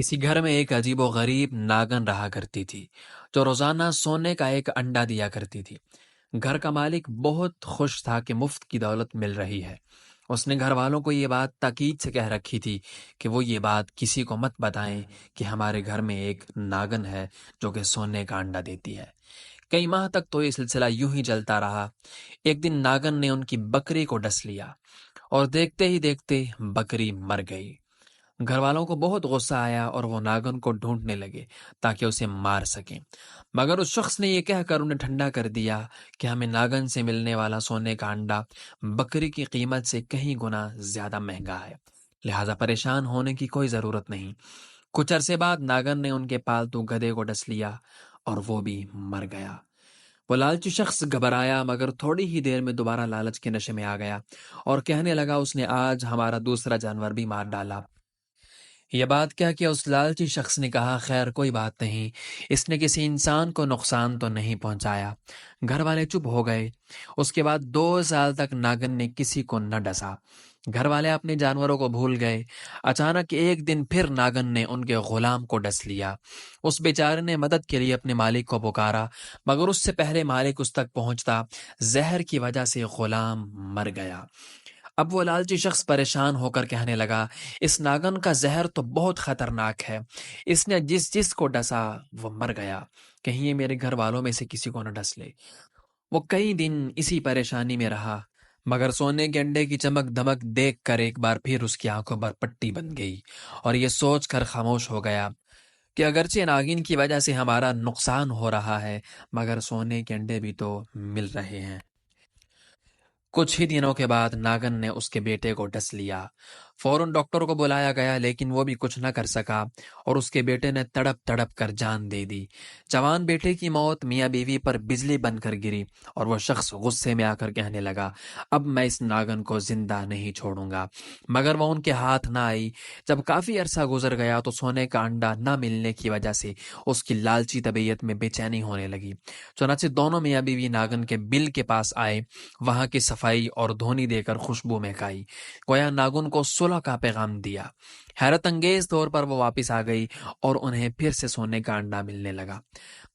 کسی گھر میں ایک عجیب و غریب ناگن رہا کرتی تھی جو روزانہ سونے کا ایک انڈا دیا کرتی تھی۔ گھر کا مالک بہت خوش تھا کہ مفت کی دولت مل رہی ہے۔ اس نے گھر والوں کو یہ بات تاکید سے کہہ رکھی تھی کہ وہ یہ بات کسی کو مت بتائیں کہ ہمارے گھر میں ایک ناگن ہے جو کہ سونے کا انڈا دیتی ہے۔ کئی ماہ تک تو یہ سلسلہ یوں ہی چلتا رہا۔ ایک دن ناگن نے ان کی بکری کو ڈس لیا اور دیکھتے ہی دیکھتے بکری مر گئی۔ گھر والوں کو بہت غصہ آیا اور وہ ناگن کو ڈھونڈنے لگے تاکہ اسے مار سکیں، مگر اس شخص نے یہ کہہ کر انہیں ٹھنڈا کر دیا کہ ہمیں ناگن سے ملنے والا سونے کا انڈا بکری کی قیمت سے کہیں گنا زیادہ مہنگا ہے، لہٰذا پریشان ہونے کی کوئی ضرورت نہیں۔ کچھ عرصے بعد ناگن نے ان کے پالتو گدھے کو ڈس لیا اور وہ بھی مر گیا۔ وہ لالچی شخص گھبرایا مگر تھوڑی ہی دیر میں دوبارہ لالچ کے نشے میں آ گیا اور کہنے لگا اس نے آج ہمارا دوسرا جانور بھی مار ڈالا۔ یہ بات کیا کہ اس لالچی شخص نے کہا خیر کوئی بات نہیں، اس نے کسی انسان کو نقصان تو نہیں پہنچایا۔ گھر والے چپ ہو گئے۔ اس کے بعد 2 سال تک ناگن نے کسی کو نہ ڈسا۔ گھر والے اپنے جانوروں کو بھول گئے۔ اچانک ایک دن پھر ناگن نے ان کے غلام کو ڈس لیا۔ اس بیچارے نے مدد کے لیے اپنے مالک کو پکارا مگر اس سے پہلے مالک اس تک پہنچتا زہر کی وجہ سے غلام مر گیا۔ اب وہ لالچی شخص پریشان ہو کر کہنے لگا اس ناگن کا زہر تو بہت خطرناک ہے، اس نے جس کو ڈسا وہ مر گیا، کہیں یہ میرے گھر والوں میں سے کسی کو نہ ڈس لے۔ وہ کئی دن اسی پریشانی میں رہا مگر سونے کے انڈے کی چمک دمک دیکھ کر ایک بار پھر اس کی آنکھوں پر پٹی بن گئی اور یہ سوچ کر خاموش ہو گیا کہ اگرچہ ناگن کی وجہ سے ہمارا نقصان ہو رہا ہے مگر سونے کے انڈے بھی تو مل رہے ہیں۔ کچھ ہی دنوں کے بعد ناگن نے اس کے بیٹے کو ڈس لیا۔ فوراً ڈاکٹر کو بلایا گیا لیکن وہ بھی کچھ نہ کر سکا اور اس کے بیٹے نے تڑپ تڑپ کر جان دے دی۔ جوان بیٹے کی موت میاں بیوی پر بجلی بن کر گری اور وہ شخص غصے میں آ کر کہنے لگا اب میں اس ناگن کو زندہ نہیں چھوڑوں گا، مگر وہ ان کے ہاتھ نہ آئی۔ جب کافی عرصہ گزر گیا تو سونے کا انڈا نہ ملنے کی وجہ سے اس کی لالچی طبیعت میں بے چینی ہونے لگی۔ چنانچہ دونوں میاں بیوی ناگن کے بل کے پاس آئے، وہاں کی صفائی اور دھونی دے کر خوشبو مہکائی، گویا ناگن کو صلح کا پیغام دیا۔ حیرت انگیز طور پر وہ واپس آ گئی اور انہیں پھر سے سونے کا انڈا ملنے لگا۔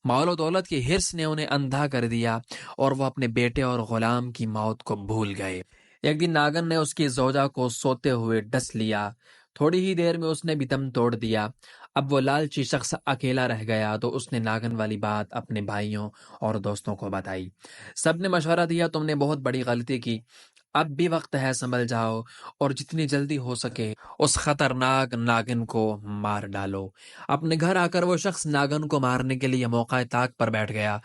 مال و دولت کی ہرس نے انہیں اندھا کر دیا اور وہ اپنے بیٹے اور غلام کی موت کو بھول گئے۔ ایک دن ناگن نے اس کی زوجہ کو سوتے ہوئے ڈس لیا۔ تھوڑی ہی دیر میں اس نے بھی دم توڑ دیا۔ اب وہ لالچی شخص اکیلا رہ گیا تو اس نے ناگن والی بات اپنے بھائیوں اور دوستوں کو بتائی۔ سب نے مشورہ دیا تم نے بہت بڑی غلطی کی، اب بھی وقت ہے، سنبھل جاؤ اور جتنی جلدی ہو سکے اس خطرناک ناگن کو مار ڈالو۔ اپنے گھر آ کر وہ شخص ناگن کو مارنے کے لیے موقع طاق پر بیٹھ گیا۔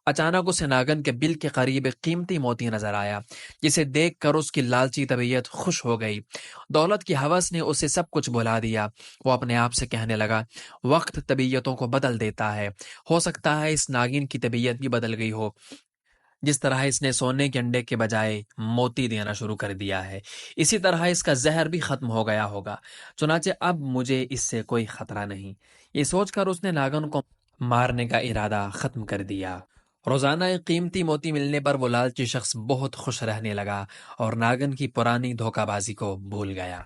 اچانک اسے ناگن کے بل کے قریب ایک قیمتی موتی نظر آیا جسے دیکھ کر اس کی لالچی طبیعت خوش ہو گئی۔ دولت کی ہوس نے اسے سب کچھ بھلا دیا۔ وہ اپنے آپ سے کہنے لگا وقت طبیعتوں کو بدل دیتا ہے، ہو سکتا ہے اس ناگن کی طبیعت بھی بدل گئی ہو، جس طرح اس نے سونے کے انڈے کے بجائے موتی دینا شروع کر دیا ہے، اسی طرح اس کا زہر بھی ختم ہو گیا ہوگا، چنانچہ اب مجھے اس سے کوئی خطرہ نہیں۔ یہ سوچ کر اس نے ناگن کو مارنے کا ارادہ ختم کر دیا۔ روزانہ ایک قیمتی موتی ملنے پر وہ لالچی شخص بہت خوش رہنے لگا اور ناگن کی پرانی دھوکہ بازی کو بھول گیا۔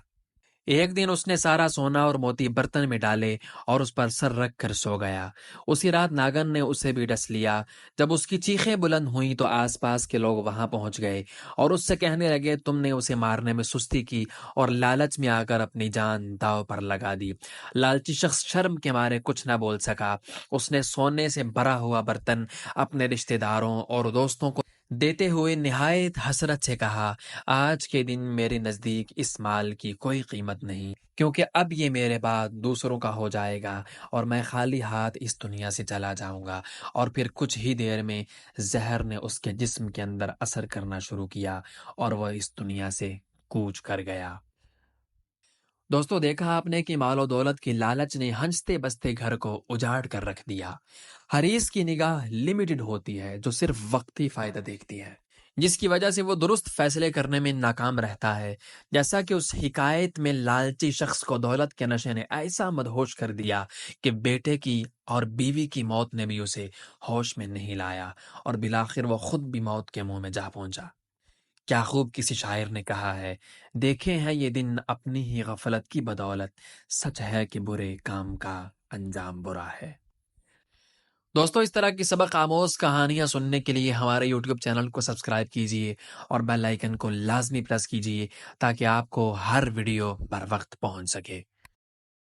ایک دن اس نے سارا سونا اور موتی برتن میں ڈالے اور اس پر سر رکھ کر سو گیا۔ اسی رات ناگن نے اسے بھی ڈس لیا۔ جب اس کی چیخیں بلند ہوئیں تو آس پاس کے لوگ وہاں پہنچ گئے اور اس سے کہنے لگے تم نے اسے مارنے میں سستی کی اور لالچ میں آ کر اپنی جان داؤ پر لگا دی۔ لالچی شخص شرم کے مارے کچھ نہ بول سکا۔ اس نے سونے سے بھرا ہوا برتن اپنے رشتہ داروں اور دوستوں کو دیتے ہوئے نہایت حسرت سے کہا آج کے دن میرے نزدیک اس مال کی کوئی قیمت نہیں، کیونکہ اب یہ میرے بعد دوسروں کا ہو جائے گا اور میں خالی ہاتھ اس دنیا سے چلا جاؤں گا۔ اور پھر کچھ ہی دیر میں زہر نے اس کے جسم کے اندر اثر کرنا شروع کیا اور وہ اس دنیا سے کوچ کر گیا۔ دوستو دیکھا آپ نے کہ مال و دولت کی لالچ نے ہنستے بستے گھر کو اجاڑ کر رکھ دیا۔ حریص کی نگاہ لمیٹڈ ہوتی ہے جو صرف وقتی فائدہ دیکھتی ہے، جس کی وجہ سے وہ درست فیصلے کرنے میں ناکام رہتا ہے۔ جیسا کہ اس حکایت میں لالچی شخص کو دولت کے نشے نے ایسا مدہوش کر دیا کہ بیٹے کی اور بیوی کی موت نے بھی اسے ہوش میں نہیں لایا اور بالآخر وہ خود بھی موت کے منہ میں جا پہنچا۔ کیا خوب کسی شاعر نے کہا ہے، دیکھے ہیں یہ دن اپنی ہی غفلت کی بدولت، سچ ہے کہ برے کام کا انجام برا ہے۔ دوستو، اس طرح کی سبق آموز کہانیاں سننے کے لیے ہمارے یوٹیوب چینل کو سبسکرائب کیجیے اور بیل آئیکن کو لازمی پریس کیجیے تاکہ آپ کو ہر ویڈیو بر وقت پہنچ سکے۔